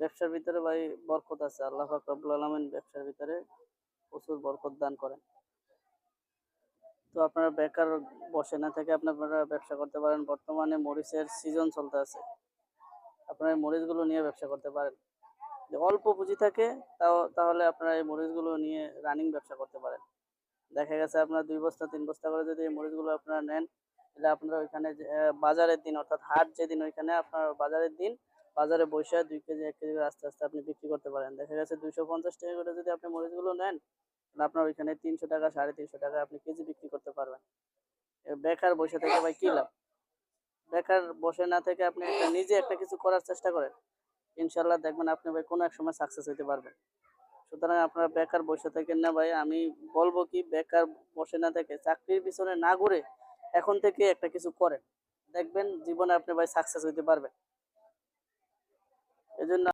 ব্যবসার ভিতরে ভাই বরকত আছে। আল্লাহ পাক রব্বুল আলামিন ব্যবসার ভিতরে প্রচুর বরকত দান করেন। তো আপনারা বেকার বসে না থেকে আপনারা ব্যবসা করতে পারেন। বর্তমানে মরিচের সিজন চলতে আছে। আপনারা এই মরিচগুলো নিয়ে ব্যবসা করতে পারেন। যদি অল্প পুঁজি থাকে তাহলে আপনারা এই মরিচগুলো নিয়ে রানিং ব্যবসা করতে পারেন। দেখা গেছে আপনার ২ বস্তা ৩ বস্তা করে যদি এই মরিচগুলো আপনারা নেন, তাহলে আপনারা ওইখানে যে বাজারের দিন অর্থাৎ হাট যেদিন ওইখানে আপনার বাজারের দিন বাজারে বইসা ২ কেজি ১ কেজি করে আস্তে, আস্তে আপনি বিক্রি করতে পারেন। দেখা গেছে ৳২৫০ করে যদি আপনি মরিচগুলো নেন, তাহলে আপনার ওইখানে ৳৩০০ ৳৩৫০ আপনি কেজি বিক্রি করতে পারবেন। বেকার বসে থেকে ভাই কি লাভ? বেকার বসে না থেকে আপনি নিজে একটা কিছু করার চেষ্টা করেন। ইনশাআল্লাহ দেখবেন আপনি ভাই কোনো এক সময় সাকসেস হইতে পারবেন। সুতরাং আপনারা বেকার বসে থাকেন না ভাই। আমি বলব কি বেকার বসে না থেকে চাকরির পিছনে না ঘুরে এখন থেকে একটা কিছু করেন। দেখবেন জীবনে আপনি ভাই সাকসেস হইতে পারবেন। এজন্য